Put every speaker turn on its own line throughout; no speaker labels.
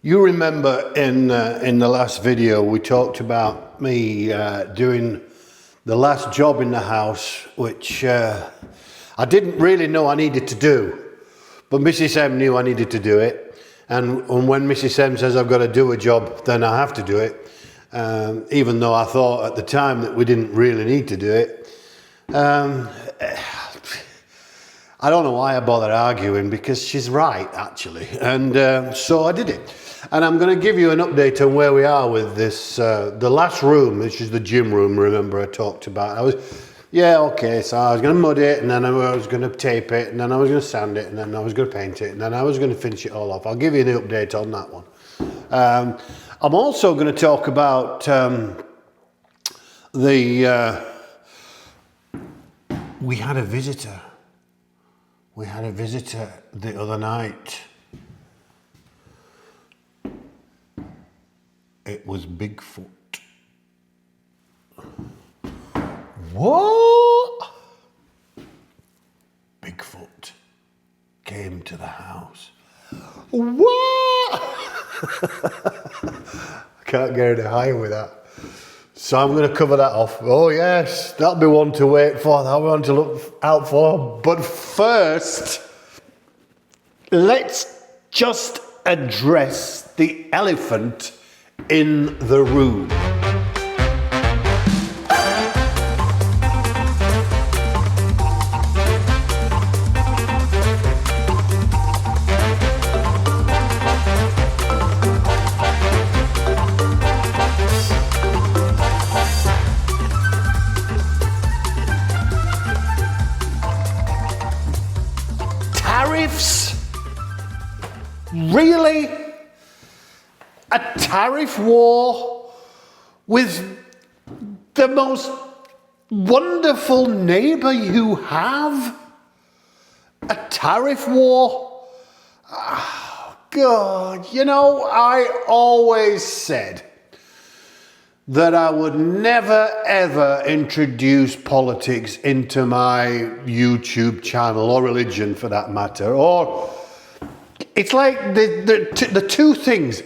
You remember in the last video we talked about me doing the last job in the house, which I didn't really know I needed to do, but Mrs. M knew I needed to do it, and when Mrs. M says I've got to do a job, then I have to do it, even though I thought at the time that we didn't really need to do it. I don't know why I bothered arguing, because she's right, actually. And so I did it. And I'm going to give you an update on where we are with this. The last room, which is the gym room, remember I talked about. So I was going to mud it, and then I was going to tape it, and then I was going to sand it, and then I was going to paint it, and then I was going to finish it all off. I'll give you an update on that one. I'm also going to talk about we had a visitor. We had a visitor the other night. It was Bigfoot. What? Bigfoot came to the house. What? I can't get any higher with that. So I'm going to cover that off. Oh yes, that'll be one to wait for, that'll be one to look out for. But first, let's just address the elephant in the room. Tariffs? Really? A tariff war with the most wonderful neighbour you have? A tariff war? Oh, God, you know, I always said that I would never ever introduce politics into my YouTube channel, or religion for that matter, or it's like the two things.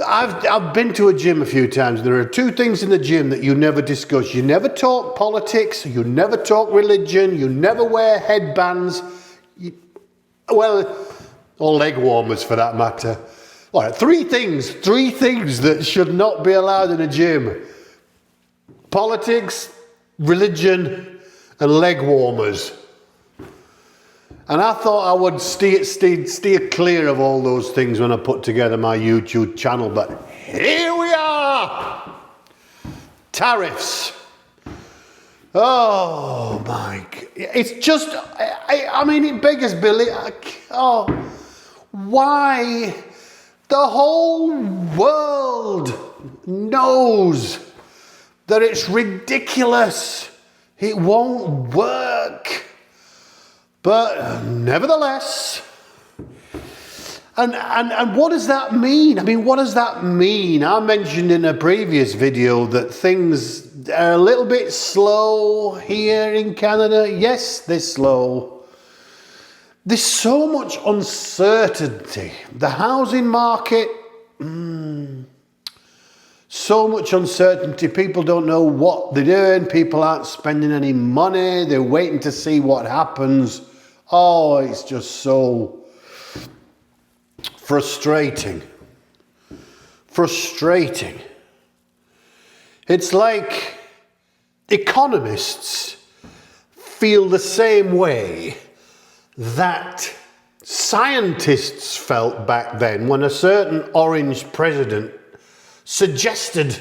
I've been to a gym a few times. There are two things in the gym that you never discuss. You never talk politics, you never talk religion, you never wear headbands, or leg warmers for that matter. All right, three things that should not be allowed in a gym. Politics, religion, and leg warmers. And I thought I would steer clear of all those things when I put together my YouTube channel, but here we are! Tariffs. Oh my God. It's just, I mean, it beggars belief. Oh, why? The whole world knows that it's ridiculous. It won't work. But nevertheless, and what does that mean? I mean, what does that mean? I mentioned in a previous video that things are a little bit slow here in Canada. Yes, they're slow. There's so much uncertainty. The housing market, so much uncertainty. People don't know what they're doing. People aren't spending any money. They're waiting to see what happens. Oh, it's just so frustrating. Frustrating. It's like economists feel the same way that scientists felt back then when a certain orange president suggested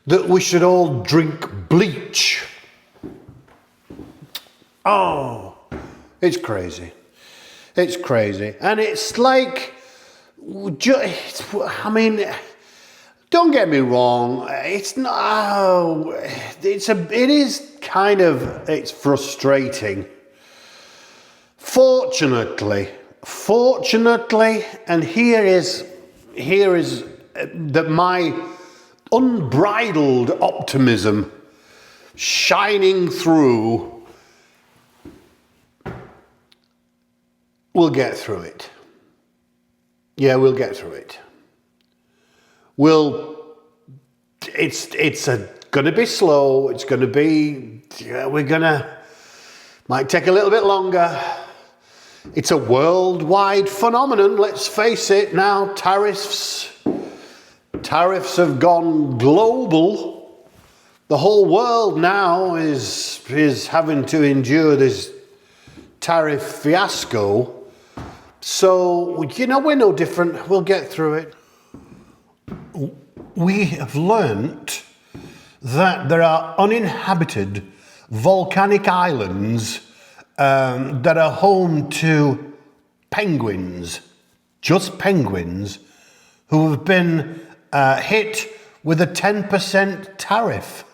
that we should all drink bleach. Oh, it's crazy. It's crazy. And it's like, I mean, don't get me wrong. It's not, it's frustrating. Fortunately, and here is that my unbridled optimism shining through. We'll get through it. Yeah, we'll get through it. it's going to be slow. It's going to be, might take a little bit longer. It's a worldwide phenomenon, let's face it now. Tariffs have gone global. The whole world now is having to endure this tariff fiasco. So, we're no different. We'll get through it. We have learnt that there are uninhabited volcanic islands that are home to penguins, just penguins, who have been hit with a 10% tariff.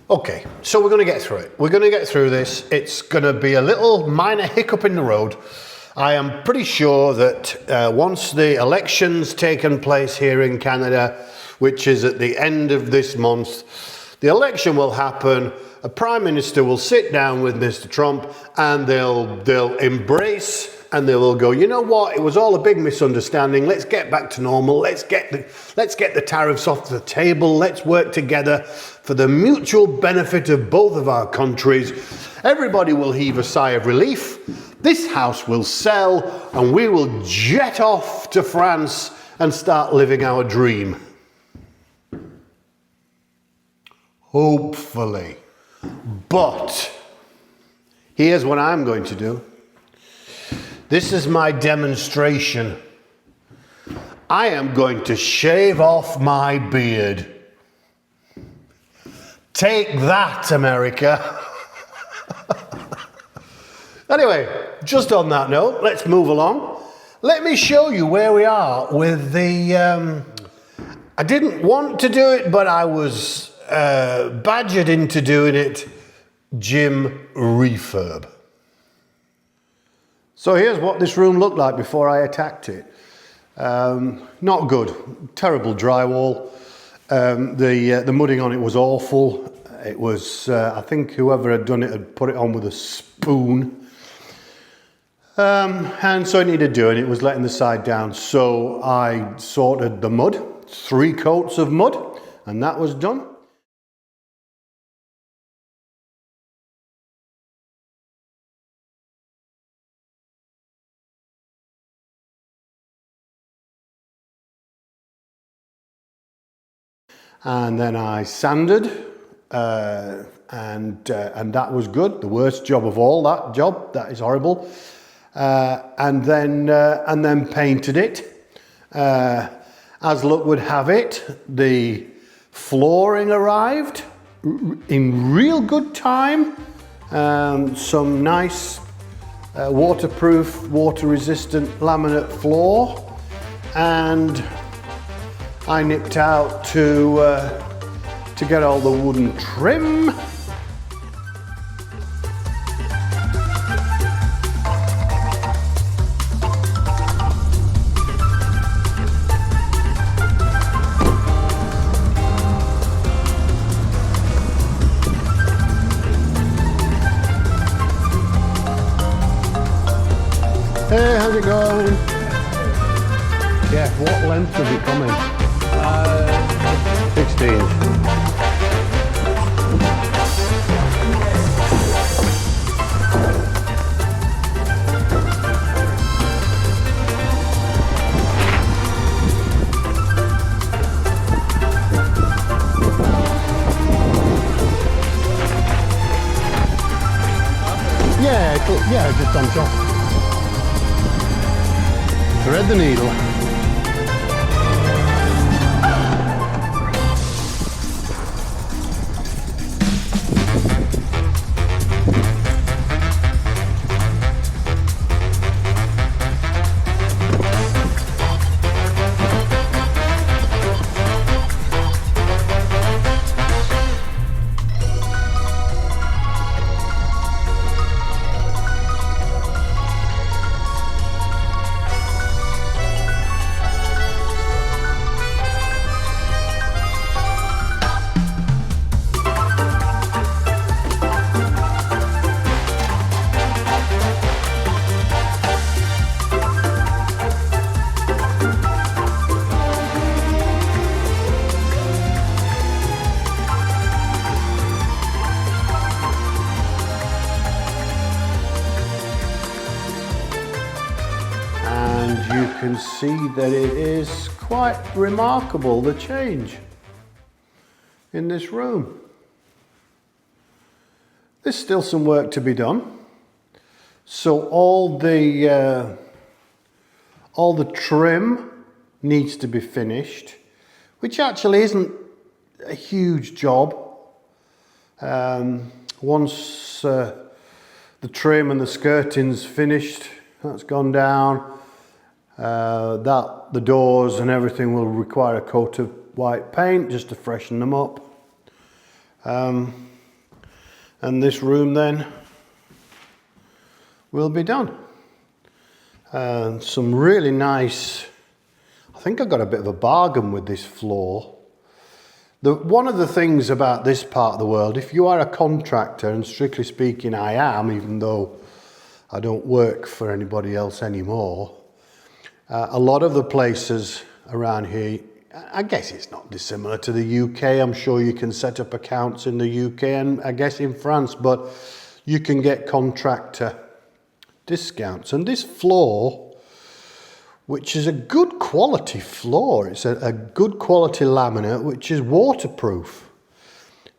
Okay, so we're going to get through it. We're going to get through this. It's going to be a little minor hiccup in the road. I am pretty sure that once the election's taken place here in Canada, which is at the end of this month, the election will happen. A Prime Minister will sit down with Mr. Trump and they'll embrace and they will go, you know what, it was all a big misunderstanding. Let's get back to normal. Let's get the tariffs off the table. Let's work together for the mutual benefit of both of our countries. Everybody will heave a sigh of relief. This house will sell and we will jet off to France and start living our dream. Hopefully. But here's what I'm going to do. This is my demonstration. I am going to shave off my beard. Take that, America. Anyway, just on that note, let's move along. Let me show you where we are with the... I didn't want to do it, but I was badgered into doing it. Gym refurb. So here's what this room looked like before I attacked it. Not good. Terrible drywall. The mudding on it was awful. It was, I think whoever had done it had put it on with a spoon. And so it needed doing. It was letting the side down. So I sorted the mud, 3 coats of mud, and that was done. And then I sanded, and that was good. The worst job of all, that job. That is horrible. And then painted it. As luck would have it, the flooring arrived in real good time. Some nice waterproof, water-resistant laminate floor, and I nipped out to get all the wooden trim. Hey, how's it going? Yeah, what length does it come in? 16. Yeah, just on top. Thread the needle. And you can see that it is quite remarkable, the change in this room. There's still some work to be done. So all the trim needs to be finished, which actually isn't a huge job. Once the trim and the skirting's finished, that's gone down, the doors and everything will require a coat of white paint just to freshen them up. And this room then will be done. Some really nice, I think I got a bit of a bargain with this floor. One of the things about this part of the world, if you are a contractor, and strictly speaking I am, even though I don't work for anybody else anymore, a lot of the places around here, I guess it's not dissimilar to the UK. I'm sure you can set up accounts in the UK and I guess in France, but you can get contractor discounts. And this floor, which is a good quality floor, it's a good quality laminate which is waterproof.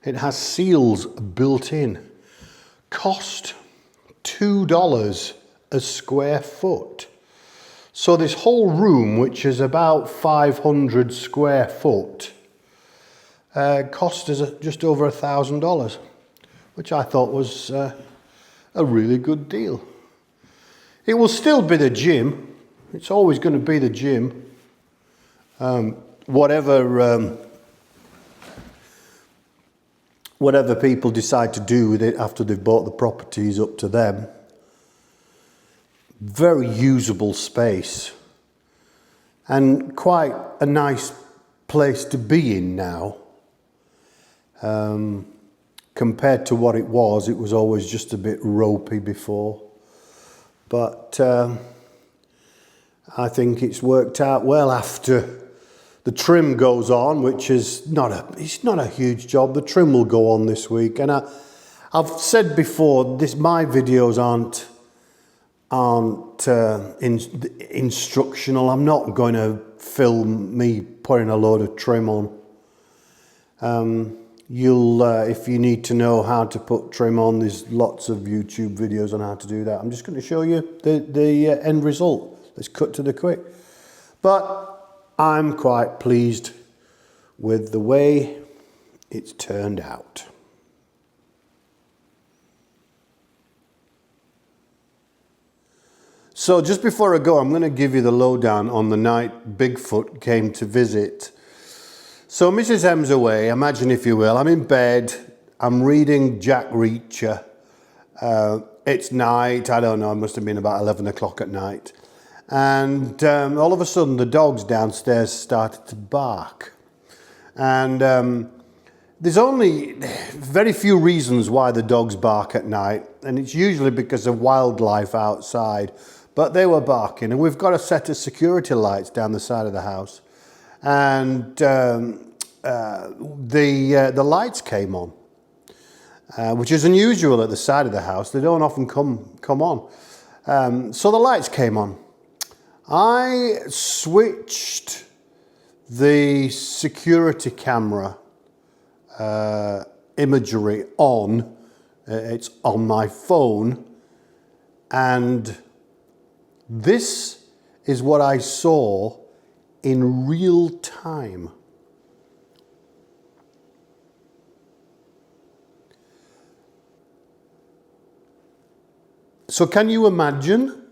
It has seals built in. Cost $2 a square foot. So this whole room, which is about 500 square foot, cost us just over $1,000, which I thought was a really good deal. It will still be the gym. It's always going to be the gym. Whatever people decide to do with it after they've bought the property is up to them. Very usable space and quite a nice place to be in now. Compared to what it was always just a bit ropey before. But I think it's worked out well after the trim goes on, which is not a huge job. The trim will go on this week, and I've said before, my videos aren't instructional. I'm not going to film me putting a load of trim on. If you need to know how to put trim on, there's lots of YouTube videos on how to do that. I'm just going to show you the end result. Let's cut to the quick. But I'm quite pleased with the way it's turned out. So just before I go, I'm going to give you the lowdown on the night Bigfoot came to visit. So Mrs. M's away, imagine if you will. I'm in bed, I'm reading Jack Reacher. It's night, I don't know, it must have been about 11 o'clock at night. And all of a sudden the dogs downstairs started to bark. And there's only very few reasons why the dogs bark at night. And it's usually because of wildlife outside. But they were barking. And we've got a set of security lights down the side of the house. And the lights came on, which is unusual at the side of the house. They don't often come on. So the lights came on. I switched the security camera imagery on. It's on my phone. And this is what I saw in real time. So can you imagine?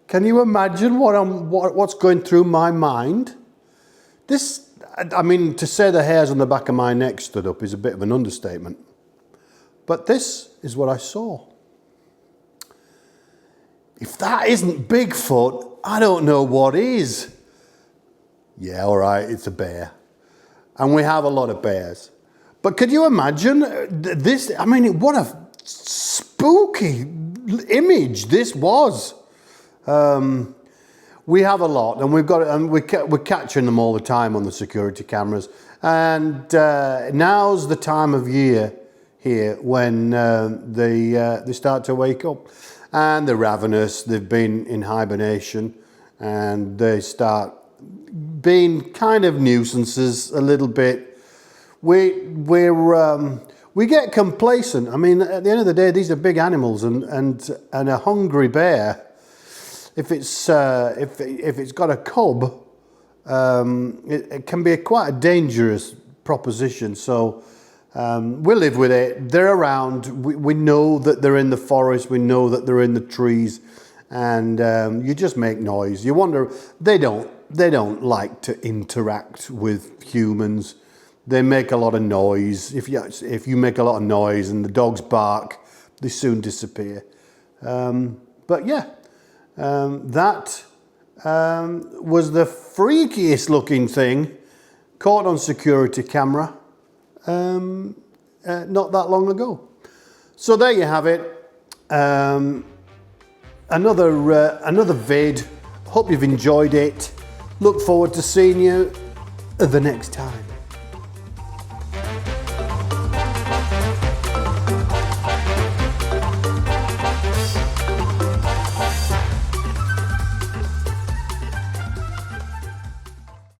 Can you imagine what's going through my mind? This, I mean, to say the hairs on the back of my neck stood up is a bit of an understatement. But this is what I saw. If that isn't Bigfoot, I don't know what is. Yeah, all right, it's a bear. And we have a lot of bears. But could you imagine this? I mean, what a spooky image this was. We have a lot, and we're catching them all the time on the security cameras. And now's the time of year here when they start to wake up, and they're ravenous. They've been in hibernation, and they start being kind of nuisances a little bit. We get complacent. I mean, at the end of the day, these are big animals, and a hungry bear, if it's got a cub, it can be quite a dangerous proposition. So we live with it. They're around. We know that they're in the forest. We know that they're in the trees, and you just make noise. You wonder, they don't like to interact with humans. They make a lot of noise. If you make a lot of noise and the dogs bark, they soon disappear. But yeah, that was the freakiest looking thing caught on security camera not that long ago. So there you have it. Another vid. Hope you've enjoyed it. Look forward to seeing you the next time.